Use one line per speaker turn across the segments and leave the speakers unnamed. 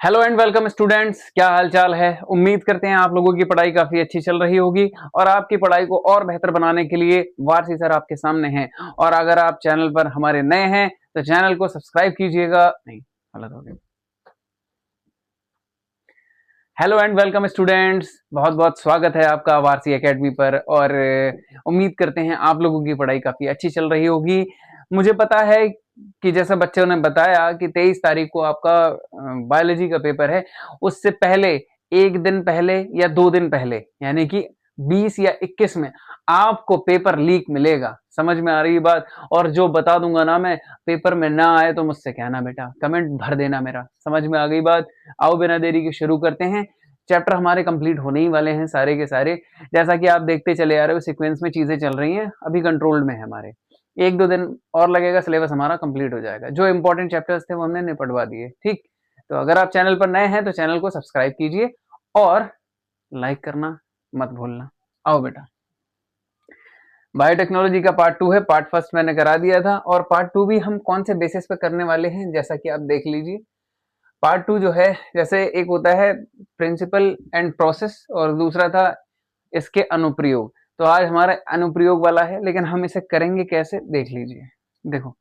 Hello and welcome students, क्या हाल चाल है। उम्मीद करते हैं आप लोगों की पढ़ाई काफी अच्छी चल रही होगी और आपकी पढ़ाई को और बेहतर बनाने के लिए वारसी सर आपके सामने हैं। और अगर आप चैनल पर हमारे नए हैं तो चैनल को सब्सक्राइब कीजिएगा। नहीं, गलत हो गया। हेलो एंड वेलकम स्टूडेंट्स, बहुत बहुत स्वागत है आपका वारसी एकेडमी पर। और उम्मीद करते हैं आप लोगों की पढ़ाई काफी अच्छी चल रही होगी। मुझे पता है कि जैसा बच्चों ने बताया कि 23 तारीख को आपका बायोलॉजी का पेपर है। उससे पहले एक दिन पहले या 2 दिन पहले यानी कि 20 या 21 में आपको पेपर लीक मिलेगा। समझ में आ रही बात। और जो बता दूंगा ना मैं, पेपर में ना आए तो मुझसे कहना बेटा, कमेंट भर देना मेरा। समझ में आ गई बात। आओ बिना देरी के शुरू करते हैं। चैप्टर हमारे कंप्लीट होने ही वाले हैं सारे के सारे। जैसा कि आप देखते चले आ रहे हो, सीक्वेंस में चीजें चल रही हैं, अभी कंट्रोल्ड में है हमारे। 1-2 दिन और लगेगा, सिलेबस हमारा कंप्लीट हो जाएगा। जो इंपॉर्टेंट चैप्टर्स थे वो हमने निपटवा दिए। ठीक, तो अगर आप चैनल पर नए हैं तो चैनल को सब्सक्राइब कीजिए और लाइक करना मत भूलना। आओ बेटा, बायोटेक्नोलॉजी का पार्ट 2 है। पार्ट फर्स्ट मैंने करा दिया था और पार्ट 2 भी हम कौन से बेसिस पे करने वाले हैं जैसा कि आप देख लीजिए। पार्ट 2 जो है, जैसे एक होता है प्रिंसिपल एंड प्रोसेस और दूसरा था इसके अनुप्रयोग। तो आज हमारा अनुप्रयोग वाला है, लेकिन हम इसे करेंगे कैसे देख लीजिए। देखो,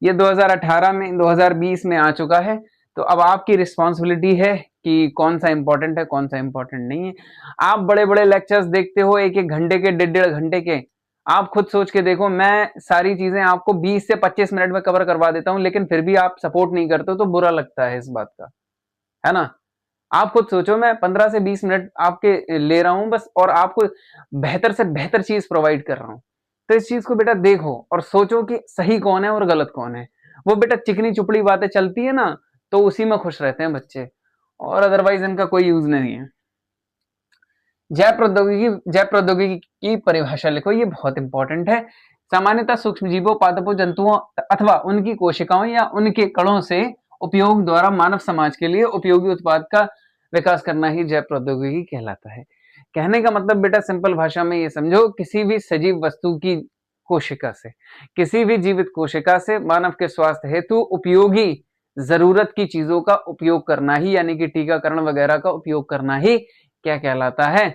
ये 2018 में 2020 में आ चुका है। तो अब आपकी रिस्पॉन्सिबिलिटी है कि कौन सा इंपॉर्टेंट है कौन सा इंपॉर्टेंट नहीं है। आप बड़े बड़े लेक्चर्स देखते हो, 1-1 घंटे के, 1.5-1.5 घंटे के। आप खुद सोच के देखो, मैं सारी चीजें आपको 20 से 25 मिनट में कवर करवा देता हूं, लेकिन फिर भी आप सपोर्ट नहीं करते हो तो बुरा लगता है इस बात का, है ना। आप खुद सोचो, मैं 15 से 20 मिनट आपके ले रहा हूं बस, और आपको बेहतर से बेहतर चीज प्रोवाइड कर रहा हूं। तो इस चीज को बेटा देखो और सोचो कि सही कौन है और गलत कौन है। वो बेटा चिकनी चुपड़ी बातें चलती है ना, तो उसी में खुश रहते हैं बच्चे, और अदरवाइज इनका कोई यूज नहीं है। जैव प्रौद्योगिकी की परिभाषा लिखो, ये बहुत इंपॉर्टेंट है। सामान्यतः सूक्ष्म जीवों, पादपों, जंतुओं अथवा उनकी कोशिकाओं या उनके कणों से उपयोग द्वारा मानव समाज के लिए उपयोगी उत्पाद का विकास करना ही जैव प्रौद्योगिकी कहलाता है। कहने का मतलब बेटा सिंपल भाषा में ये समझो, किसी भी सजीव वस्तु की कोशिका से, किसी भी जीवित कोशिका से मानव के स्वास्थ्य हेतु उपयोगी जरूरत की चीजों का उपयोग करना ही, यानी कि टीकाकरण वगैरह का उपयोग करना ही क्या कहलाता है,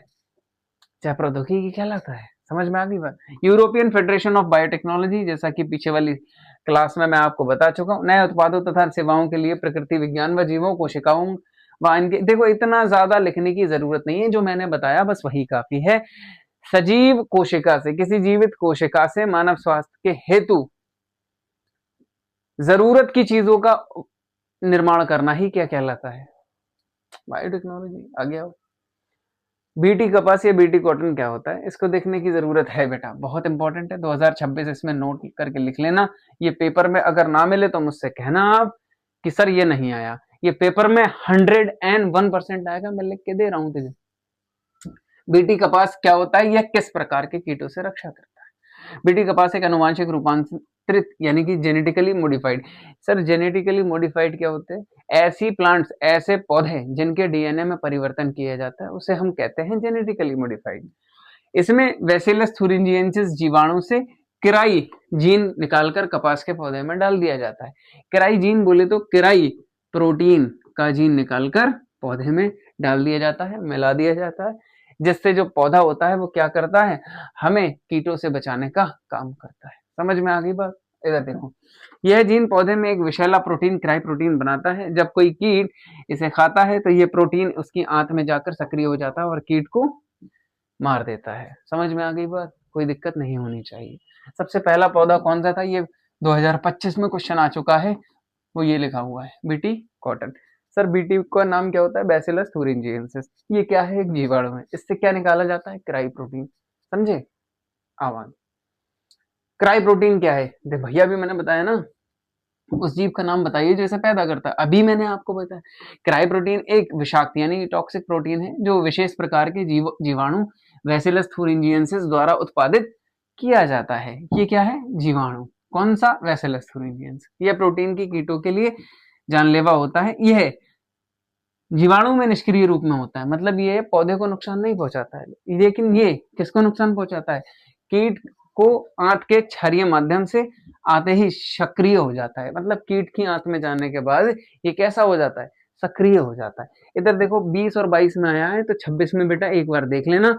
जैव प्रौद्योगिकी कहलाता है। समझ में आ गई बात। यूरोपियन फेडरेशन ऑफ बायोटेक्नोलॉजी, जैसा कि पीछे वाली क्लास में मैं आपको बता चुका हूं, नए उत्पादों तथा सेवाओं के लिए प्रकृति विज्ञान व जीवों, कोशिकाओं व इनके, देखो इतना ज्यादा लिखने की जरूरत नहीं है, जो मैंने बताया बस वही काफी है। सजीव कोशिका से, किसी जीवित कोशिका से मानव स्वास्थ्य के हेतु जरूरत की चीजों का निर्माण करना ही क्या कहलाता है, बायोटेक्नोलॉजी। आ गया। बीटी कपास या बीटी कॉटन क्या होता है, इसको देखने की जरूरत है बेटा, बहुत इंपॉर्टेंट है। 2026 इसमें नोट करके लिख लेना। ये पेपर में अगर ना मिले तो मुझसे कहना आप कि सर ये नहीं आया। ये पेपर में 101% आएगा, मैं लिख के दे रहा हूं तुझे। बीटी कपास क्या होता है, यह किस प्रकार के कीटों से रक्षा करता है। बीटी कपास एक अनुवांशिक रूपांतरित यानी कि genetically modified. Sir genetically modified क्या होते हैं, ऐसी प्लांट्स, ऐसे पौधे जिनके डीएनए में परिवर्तन किया जाता है, उसे हम कहते हैं जेनेटिकली मॉडिफाइड। इसमें बैसिलस थुरिंजिएंसिस जीवाणु से किराई जीन निकालकर कपास के पौधे में डाल दिया जाता है। किराई जीन बोले तो किराई प्रोटीन का जीन निकालकर पौधे में डाल दिया जाता है, मिला दिया जाता है, जिससे जो पौधा होता है वो क्या करता है, हमें कीटों से बचाने का काम करता है। समझ में आ गई बात। इधर देखो, यह जीन पौधे में एक विषैला प्रोटीन, किराई प्रोटीन बनाता है। जब कोई कीट इसे खाता है तो ये प्रोटीन उसकी आंत में जाकर सक्रिय हो जाता है और कीट को मार देता है। समझ में आ गई बात, कोई दिक्कत नहीं होनी चाहिए। सबसे पहला पौधा कौन सा था, ये 2025 में क्वेश्चन आ चुका है, वो ये लिखा हुआ है, बीटी कॉटन। सर बीटी का नाम क्या होता है, बैसिलस थुरिंजिएंसिस। ये क्या है, एक जीवाणु है, इससे क्या निकाला जाता है, क्राई प्रोटीन। समझे। आवाज, क्राई प्रोटीन क्या है, भैया भी मैंने बताया ना, उस जीव का नाम बताइए जो इसे पैदा करता है। अभी मैंने आपको बताया, क्राई प्रोटीन एक विषाक्त यानी टॉक्सिक प्रोटीन है जो विशेष प्रकार के जीवाणु बैसिलस थुरिंजिएंसिस द्वारा उत्पादित किया जाता है। ये क्या है, जीवाणु। कौन सा, बैसिलस थुरिंजिएंसिस। यह प्रोटीन की कीटों के लिए जानलेवा होता है। यह जीवाणु में निष्क्रिय रूप में होता है, मतलब ये पौधे को नुकसान नहीं पहुंचाता है, लेकिन ये किसको नुकसान पहुंचाता है, कीट को आंत के क्षारीय माध्यम से आते ही सक्रिय हो जाता है। मतलब कीट की आंत में जाने के बाद ये कैसा हो जाता है, सक्रिय हो जाता है। इधर देखो 20 और 22 में आया है, तो 26 में बेटा एक बार देख लेना।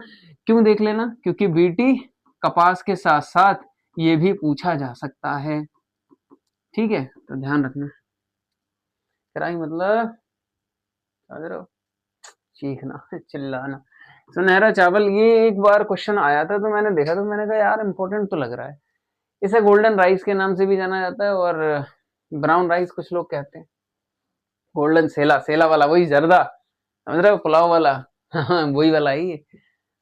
क्यों देख लेना? क्योंकि बीटी कपास के साथ साथ ये भी पूछा जा सकता है। ठीक है, तो ध्यान रखना। कराई मतलब समझ रहे हो, चीखना, चिल्लाना। सुनहरा चावल, ये एक बार क्वेश्चन आया था तो मैंने देखा, तो मैंने कहा यार इंपॉर्टेंट तो लग रहा है। इसे गोल्डन राइस के नाम से भी जाना जाता है, और ब्राउन राइस कुछ लोग कहते हैं। गोल्डन सेला, सेला वाला वही जर्दा, समझ रहे हो, पुलाव वाला, वही वाला ही।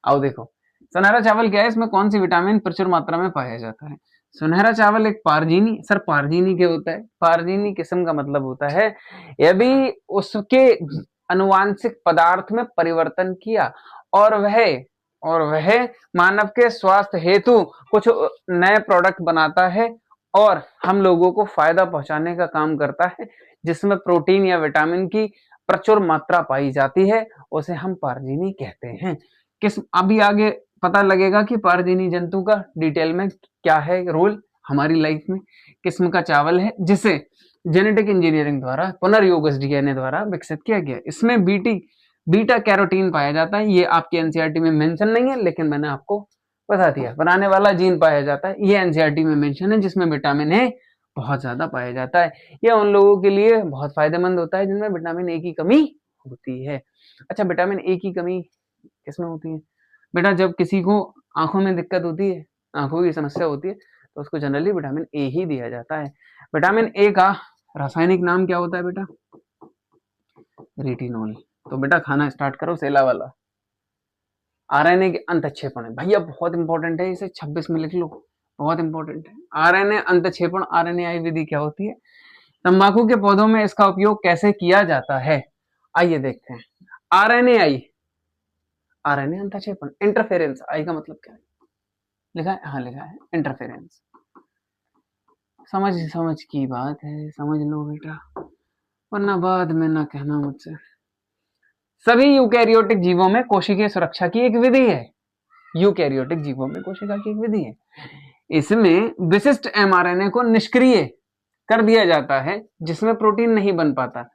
आओ देखो, सुनहरा चावल क्या है, इसमें कौन सी विटामिन प्रचुर मात्रा में पाया जाता है? सुनहरा चावल एक पारजीनी, सर पारजीनी क्या होता है? पारजीनी किस्म का मतलब होता है यदि उसके अनुवांशिक पदार्थ में परिवर्तन किया और वह मानव के स्वास्थ्य हेतु कुछ नए प्रोडक्ट बनाता है और हम लोगों को फायदा पहुंचाने का काम करता है, जिसमें प्रोटीन या विटामिन की प्रचुर मात्रा पाई जाती है, उसे हम पारजीनी कहते हैं। किस अभी आगे पता लगेगा कि पारजीनी जंतु का डिटेल में क्या है रोल हमारी लाइफ में। किस्म का चावल है जिसे जेनेटिक इंजीनियरिंग द्वारा पुनर्योगस डीएनए द्वारा विकसित किया गया। इसमें बीटा कैरोटीन पाया जाता है। ये आपके एनसीईआरटी में मेंशन नहीं है, लेकिन मैंने आपको बता दिया। बनाने वाला जीन पाया जाता है, ये एनसीईआरटी में मेंशन है, जिसमें विटामिन ए बहुत ज्यादा पाया जाता है। ये उन लोगों के लिए बहुत फायदेमंद होता है जिनमें विटामिन ए की कमी होती है। अच्छा, विटामिन ए की कमी किसमें होती है बेटा? जब किसी को आंखों में दिक्कत होती है, आंखों की समस्या होती है, तो उसको जनरली विटामिन ए ही दिया जाता है। विटामिन ए का रासायनिक नाम क्या होता है बेटा? रेटिनॉल। तो बेटा खाना स्टार्ट करो सेला वाला। आरएनए के अंतक्षेपण भैया बहुत इंपॉर्टेंट है, इसे 26 में लिख लो, बहुत इंपॉर्टेंट है। आरएनए अंतक्षेपण, आरएनएआई विधि क्या होती है? तंबाकू के पौधों में इसका उपयोग कैसे किया जाता है? आइए देखते हैं। आरएनएआई, आरएनए अंतक्षेपण, इंटरफेरेंस, आई का मतलब क्या है? लिखा है, हाँ लिखा है इंटरफेरेंस। समझ की बात है, समझ लो बेटा, वरना बाद में ना कहना मुझसे। सभी यूकैरियोटिक जीवों में कोशिकीय सुरक्षा की एक विधि है। यूकैरियोटिक जीवों में कोशिका की एक विधि है। इसमें विशिष्ट एमआरएनए को निष्क्रिय कर दिया जाता है, जिसमें प्रोटीन नहीं बन पाता।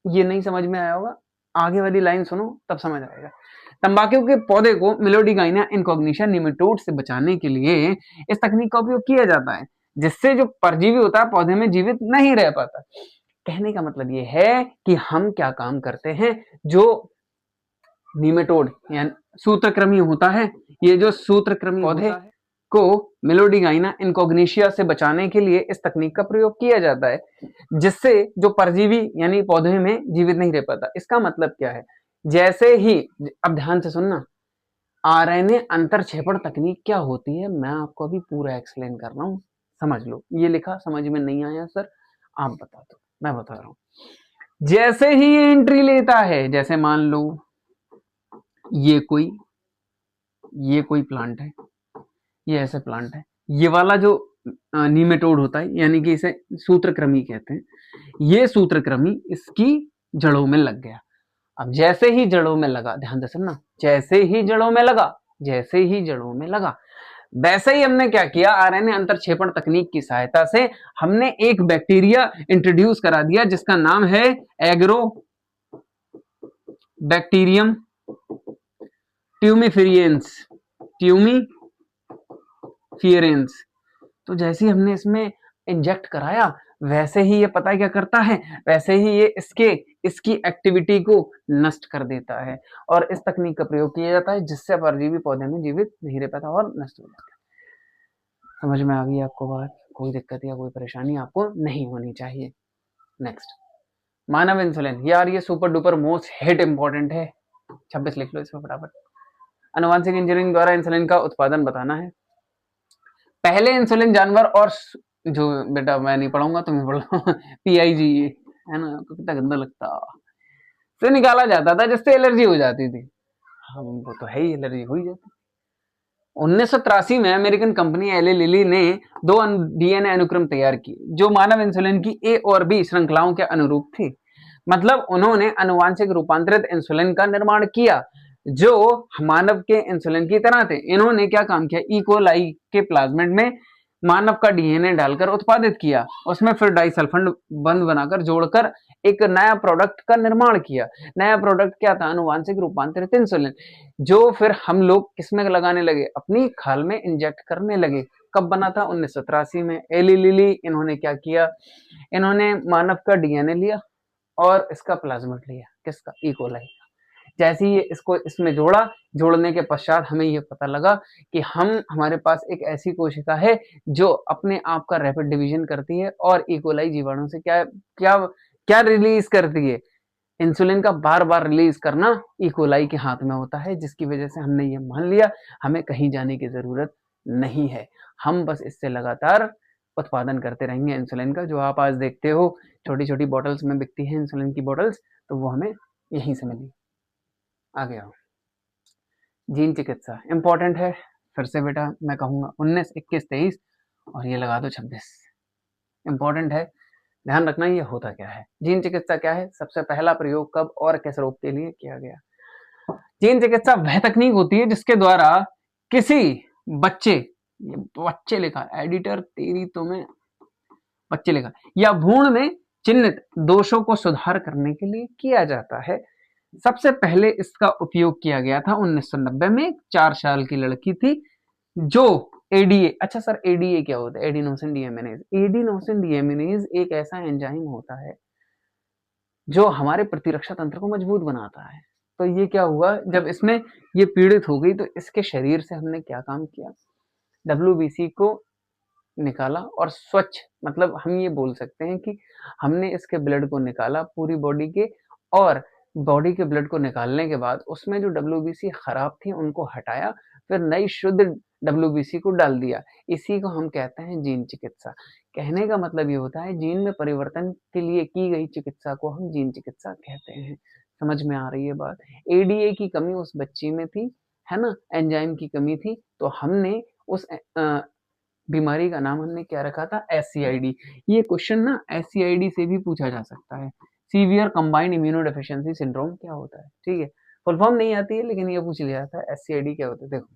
ये नहीं समझ में आया होगा, आगे वाली लाइन सुनो तब समझ आएगा। तंबाकू के पौधे को मिलोडिगाइना इनकॉग्निशा निमेटोड से बचाने के लिए इस तकनीक का उपयोग किया जाता है, जिससे जो परजीवी होता है पौधे में जीवित नहीं रह पाता। कहने का मतलब ये है कि हम क्या काम करते हैं, जो निमेटोड यानी सूत्रकृमि होता है, ये जो सूत्रकृमि पौधे को मिलोडिगाइना इनकॉग्निशिया से बचाने के लिए इस तकनीक का प्रयोग किया जाता है, जिससे जो परजीवी यानी पौधे में जीवित नहीं रह पाता। इसका मतलब क्या है? जैसे ही, अब ध्यान से सुनना, आरएनए अंतरक्षेपण तकनीक क्या होती है मैं आपको अभी पूरा एक्सप्लेन कर रहा हूं, समझ लो। ये लिखा समझ में नहीं आया सर, आप बता दो, मैं बता रहा हूं। जैसे ही ये एंट्री लेता है, जैसे मान लो ये कोई प्लांट है, ये ऐसे प्लांट है, ये वाला जो नीमेटोड होता है यानी कि इसे सूत्रकृमि कहते हैं, ये सूत्रकृमि इसकी जड़ों में लग गया। अब जैसे ही जड़ों में लगा, ध्यान से सुनना, जैसे ही जड़ों में लगा, वैसे ही हमने क्या किया, आरएनए अंतरक्षेपण तकनीक की सहायता से हमने एक बैक्टीरिया इंट्रोड्यूस करा दिया जिसका नाम है एग्रो बैक्टीरियम ट्यूमीफिरेंस। तो जैसे ही हमने इसमें इंजेक्ट कराया, वैसे ही ये पता है क्या करता है, वैसे ही ये इसकी एक्टिविटी को नष्ट कर देता है, और इस तकनीक का प्रयोग किया जाता है जिससे परजीवी पौधे में जीवित नहीं रह पाता और नष्ट हो जाता है। समझ में आ गई आपको बात? कोई दिक्कत या कोई परेशानी आपको नहीं होनी चाहिए। नेक्स्ट, मानव इंसुलिन। यार ये super duper most hit important है, 26 लिख लो इसमें फटाफट। अनुवांशिक इंजीनियरिंग द्वारा इंसुलिन का उत्पादन बताना है। पहले इंसुलिन जानवर और जो बेटा मैं नहीं पढ़ाऊंगा, तुम्हें पढ़ो, PIGE है ना, तो कितना गंदा लगता, से निकाला जाता था जिससे एलर्जी हो जाती थी। हाँ वो तो है ही, एलर्जी हो ही जाती। 1983 में अमेरिकन कंपनी एली लिली ने 2 डीएनए अनुक्रम तैयार किए जो मानव इंसुलिन की A और B श्रृंखलाओं के अनुरूप थी। मतलब उन्होंने अनुवांशिक रूपांतरित इंसुलिन का निर्माण किया जो मानव के इंसुलिन की तरह थे। इन्होंने क्या काम किया, ई कोलाई के प्लाज्मिड में मानव का डीएनए डालकर उत्पादित किया, उसमें फिर डाइसल्फाइड बंध बनाकर जोड़कर एक नया प्रोडक्ट का निर्माण किया। नया प्रोडक्ट क्या था? आनुवांशिक रूपांतरित इंसुलिन, जो फिर हम लोग किसमें लगाने लगे? अपनी खाल में इंजेक्ट करने लगे। कब बना था? 1983 में। एली लिली इन्होंने क्या किया? इन्होंने मानव का डीएनए लिया और इसका प्लाज्मिड लिया। किसका? E coli. जैसे ही इसको इसमें जोड़ा, जोड़ने के पश्चात हमें ये पता लगा कि हमारे पास एक ऐसी कोशिका है जो अपने आप का रैपिड डिवीजन करती है और ई कोलाई जीवाणु से क्या क्या क्या रिलीज करती है? इंसुलिन का बार बार रिलीज करना ई कोलाई के हाथ में होता है, जिसकी वजह से हमने ये मान लिया हमें कहीं जाने की जरूरत नहीं है। हम बस इससे लगातार उत्पादन करते रहेंगे इंसुलिन का। जो आप आज देखते हो छोटी छोटी बॉटल्स में बिकती है इंसुलिन की बॉटल्स, तो वो हमें यहीं से मिली। आगे आओ। जीन चिकित्सा इंपॉर्टेंट है। फिर से बेटा मैं कहूंगा 19, 21, 23 और ये लगा दो 26। इंपॉर्टेंट है, ध्यान रखना ये होता क्या है। जीन चिकित्सा क्या है? सबसे पहला प्रयोग कब और किस रोग के लिए किया गया? जीन चिकित्सा वह तकनीक होती है जिसके द्वारा किसी बच्चे, ये बच्चे लिखा एडिटर तेरी तो मैं, बच्चे लिखा, या भ्रूण में चिन्हित दोषों को सुधार करने के लिए किया जाता है। सबसे पहले इसका उपयोग किया गया था 1990 में। 4 साल की लड़की थी जो एडीए, अच्छा सर एडीए क्या होता है? Adenosine deaminase. एडिनोसिन डीएमिनेज एक ऐसा एंजाइम होता है जो हमारे प्रतिरक्षा तंत्र को मजबूत बनाता है। तो ये क्या हुआ, जब इसमें ये पीड़ित हो गई तो इसके शरीर से हमने क्या काम किया? डब्ल्यूबीसी को निकाला और स्वच्छ, मतलब हम ये बोल सकते हैं कि हमने इसके ब्लड को निकाला पूरी बॉडी के, और बॉडी के ब्लड को निकालने के बाद उसमें जो डब्ल्यूबीसी खराब थी उनको हटाया, फिर नई शुद्ध डब्ल्यूबीसी को डाल दिया। इसी को हम कहते हैं जीन चिकित्सा। कहने का मतलब ये होता है जीन में परिवर्तन के लिए की गई चिकित्सा को हम जीन चिकित्सा कहते हैं। समझ में आ रही है बात? एडीए की कमी उस बच्ची में थी, है ना, एंजाइम की कमी थी, तो हमने उस बीमारी का नाम हमने क्या रखा था? SCID। ये क्वेश्चन ना SCID से भी पूछा जा सकता है। Severe combined immuno deficiency syndrome क्या होता है? ठीक है, फुल फॉर्म नहीं आती है लेकिन ये पूछ लिया था SCID क्या होता है। देखो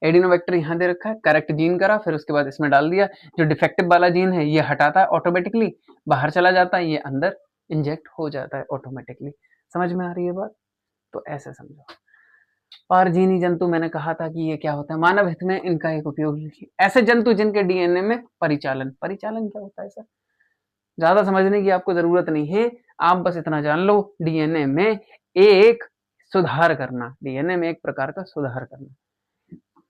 एडिनोवेक्टर यहाँ दे रखा है, करेक्ट जीन करा, फिर उसके बाद इसमें डाल दिया। जो डिफेक्टिव वाला जीन है ये हटाता है, ऑटोमेटिकली बाहर चला जाता है, ये अंदर इंजेक्ट हो जाता है ऑटोमेटिकली। समझ में आ रही है बात? तो ऐसे समझो। परजीवी जंतु मैंने कहा था कि ये क्या होता है? मानव हित में इनका एक उपयोग लिखिए। ऐसे जंतु जिनके डीएनए में परिचालन, परिचालन क्या होता है सर? ज्यादा समझने की आपको जरूरत नहीं है, आप बस इतना जान लो डीएनए में एक सुधार करना, डीएनए में एक प्रकार का सुधार करना,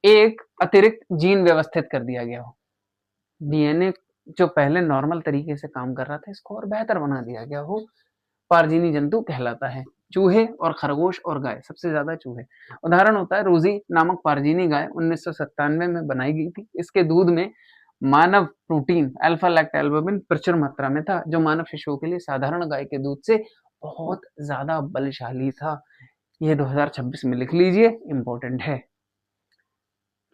एक अतिरिक्त जीन व्यवस्थित कर दिया गया हो। डीएनए जो पहले नॉर्मल तरीके से काम कर रहा था इसको और बेहतर बना दिया गया हो, परजीवी जंतु कहलाता है। चूहे और खरगोश और गाय, सबसे ज्यादा चूहे। उदाहरण होता है रोजी नामक परजीवी गाय 1997 में बनाई गई थी। इसके दूध में मानव प्रोटीन अल्फा लैक्टोएल्बुमिन प्रचुर मात्रा में था, जो मानव शिशुओं के लिए साधारण गाय के दूध से बहुत ज्यादा बलशाली था। ये 2026 में लिख लीजिए, इंपॉर्टेंट है।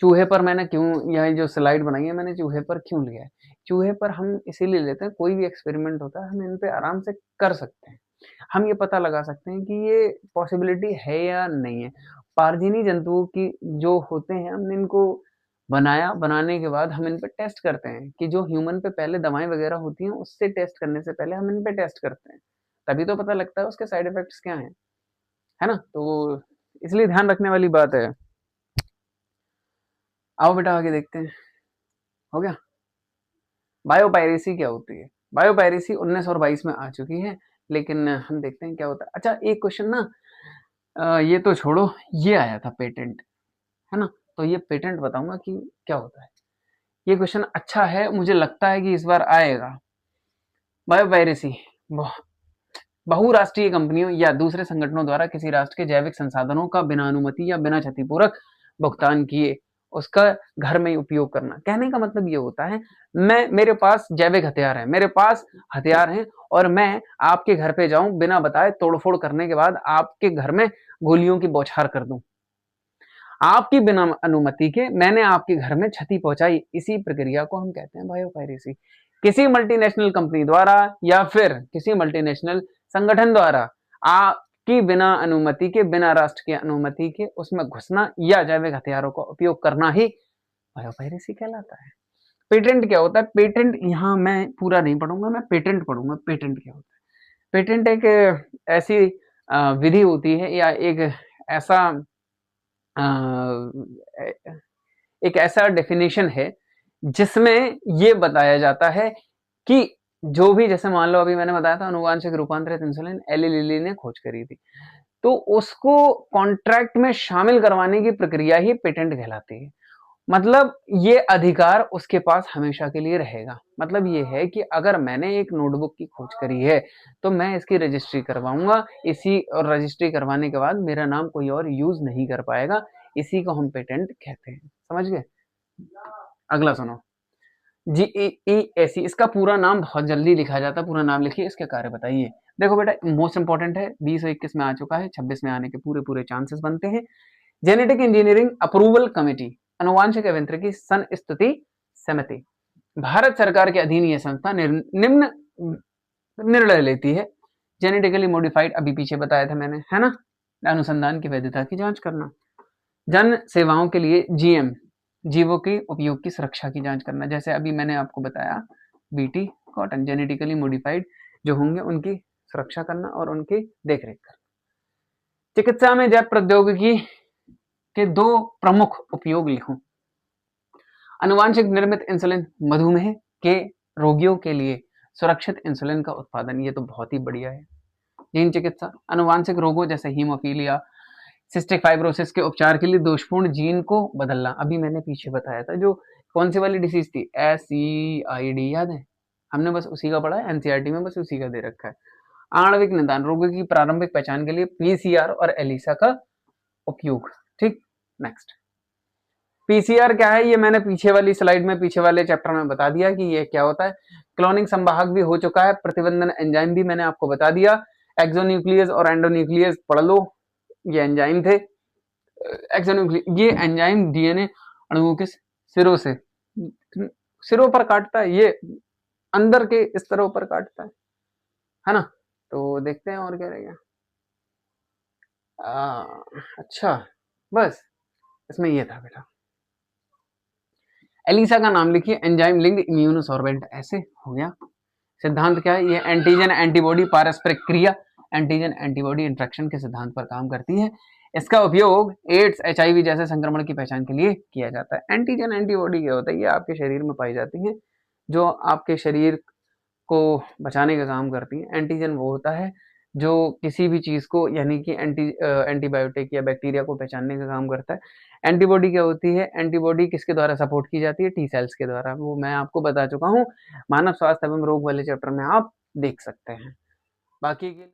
चूहे पर मैंने क्यों यह जो स्लाइड बनाई है मैंने चूहे पर क्यों लिया है? चूहे पर हम इसीलिए लेते हैं, कोई भी एक्सपेरिमेंट होता है हम इन पे आराम से कर सकते हैं, हम ये पता लगा सकते हैं कि ये पॉसिबिलिटी है या नहीं है। परजीवी जंतुओं की जो होते हैं हमने इनको बनाया, बनाने के बाद हम इन पे टेस्ट करते हैं कि जो ह्यूमन पे पहले दवाएं वगैरह होती हैं उससे टेस्ट करने से पहले हम इन पे टेस्ट करते हैं, तभी तो पता लगता है उसके साइड इफेक्ट्स क्या है ना? तो इसलिए ध्यान रखने वाली बात है। आओ बेटा आगे देखते हैं। हो गया? बायोपायरेसी क्या होती है? बायोपायरेसी 19 और 22 में आ चुकी है, लेकिन हम देखते हैं क्या होता है। अच्छा एक क्वेश्चन ना, ये तो छोड़ो, ये आया था पेटेंट, है ना? तो ये पेटेंट बताऊंगा कि क्या होता है। ये क्वेश्चन अच्छा है, मुझे लगता है कि इस बार आएगा। बायोपायरेसी बहुराष्ट्रीय कंपनियों या दूसरे संगठनों द्वारा किसी राष्ट्र के जैविक संसाधनों का बिना अनुमति या बिना क्षतिपूर्वक भुगतान किए उसका घर में उपयोग करना। कहने का मतलब ये होता है, मेरे पास जैविक हथियार है, मेरे पास हथियार हैं और मैं आपके घर पे जाऊं बिना बताए, तोड़फोड़ करने के बाद आपके घर में गोलियों की बौछार कर दूं, आपकी बिना अनुमति के मैंने आपके घर में क्षति पहुंचाई। इसी प्रक्रिया को हम कहते हैं बायोपायरेसी। किसी मल्टीनेशनल कंपनी द्वारा या फिर किसी मल्टीनेशनल संगठन द्वारा आपकी बिना अनुमति के, बिना राष्ट्र की अनुमति के उसमें घुसना या जैविक हथियारों का उपयोग करना ही बायोपायरेसी कहलाता है। पेटेंट क्या होता है? पेटेंट यहाँ मैं पूरा नहीं पढ़ूंगा, मैं पेटेंट पढ़ूंगा। पेटेंट क्या होता है? पेटेंट एक ऐसी विधि होती है या ऐसा अ, एक ऐसा डेफिनेशन है जिसमें ये बताया जाता है कि जो भी, जैसे मान लो अभी मैंने बताया था अनुवांशिक रूपांतरित इंसुलिन एली लिली ने खोज करी थी, तो उसको कॉन्ट्रैक्ट में शामिल करवाने की प्रक्रिया ही पेटेंट कहलाती है। मतलब ये अधिकार उसके पास हमेशा के लिए रहेगा। मतलब ये है कि अगर मैंने एक नोटबुक की खोज करी है तो मैं इसकी रजिस्ट्री करवाऊंगा, इसी और रजिस्ट्री करवाने के बाद मेरा नाम कोई और यूज नहीं कर पाएगा। इसी को हम पेटेंट कहते हैं। समझ गए? अगला सुनो, GEESE, इसका पूरा नाम बहुत जल्दी लिखा जाता है। पूरा नाम लिखिए, इसके कार्य बताइए। देखो बेटा, मोस्ट इंपॉर्टेंट है, 20 और 21 में आ चुका है, 26 में आने के पूरे पूरे चांसेस बनते हैं। जेनेटिक इंजीनियरिंग अप्रूवल कमेटी, अनुवांशिक अभियांत्रिकी संस्तुति समिति, भारत सरकार के अधीन यह संस्था निम्न निर्णय लेती है। जेनेटिकली मॉडिफाइड, अभी पीछे बताया था मैंने, है ना, अनुसंधान की वैधता की जांच करना। जन सेवाओं के लिए GM, जीवों के उपयोग की सुरक्षा की जांच करना। जैसे अभी मैंने आपको बताया BT कॉटन, जेनेटिकली मॉडिफाइड जो होंगे उनकी सुरक्षा करना और उनकी देखरेख करना। चिकित्सा में जैव प्रौद्योगिकी के 2 प्रमुख उपयोग लिखूं। अनुवांशिक निर्मित इंसुलिन, मधुमेह के रोगियों के लिए सुरक्षित इंसुलिन का उत्पादन, ये तो बहुत ही बढ़िया है। जीन चिकित्सा, अनुवांशिक रोगों जैसे हीमोफीलिया, सिस्टिक फाइब्रोसिस के उपचार के लिए दोषपूर्ण जीन को बदलना। अभी मैंने पीछे बताया था, जो कौन सी वाली डिसीज थी, SCID, याद है? हमने बस उसी का पढ़ा है, NCERT में बस उसी का दे रखा है। आणविक निदान, रोगों की प्रारंभिक पहचान के लिए PCR और ELISA का उपयोग। ठीक, नेक्स्ट। PCR क्या है? ये मैंने पीछे वाली स्लाइड में, पीछे वाले चैप्टर में बता दिया कि ये क्या होता है। क्लोनिंग संवाहक भी हो चुका है, प्रतिबंधन एंजाइम भी मैंने आपको बता दिया। एक्सोन्यूक्लियस और एंडोन्यूक्लियस पढ़ लो, ये एंजाइम थे। एक्सोन्यूक्लियस, ये एंजाइम DNA अणुओं के सिरों पर काटता है, ये अंदर के इस तरह ऊपर काटता है ना। तो देखते हैं और क्या रहेगा। अच्छा, बस इसमें ये था बेटा। एलिसा का नाम लिखिए, एंजाइम लिंक्ड इम्यूनोसॉर्बेंट, ऐसे हो गया। सिद्धांत क्या है? ये एंटीजन एंटीबॉडी पारस्परिक क्रिया, एंटीजन एंटीबॉडी इंटरेक्शन के सिद्धांत पर काम करती है। इसका उपयोग एड्स, HIV जैसे संक्रमण की पहचान के लिए किया जाता है। एंटीजन एंटीबॉडी क्या होता है? ये आपके शरीर में पाई जाती है, जो आपके शरीर को बचाने का काम करती है। एंटीजन वो होता है जो किसी भी चीज को, यानी कि एंटीबायोटिक या बैक्टीरिया को पहचानने का काम करता है। एंटीबॉडी क्या होती है? एंटीबॉडी किसके द्वारा सपोर्ट की जाती है? T सेल्स के द्वारा। वो मैं आपको बता चुका हूँ, मानव स्वास्थ्य एवं रोग वाले चैप्टर में आप देख सकते हैं। बाकी के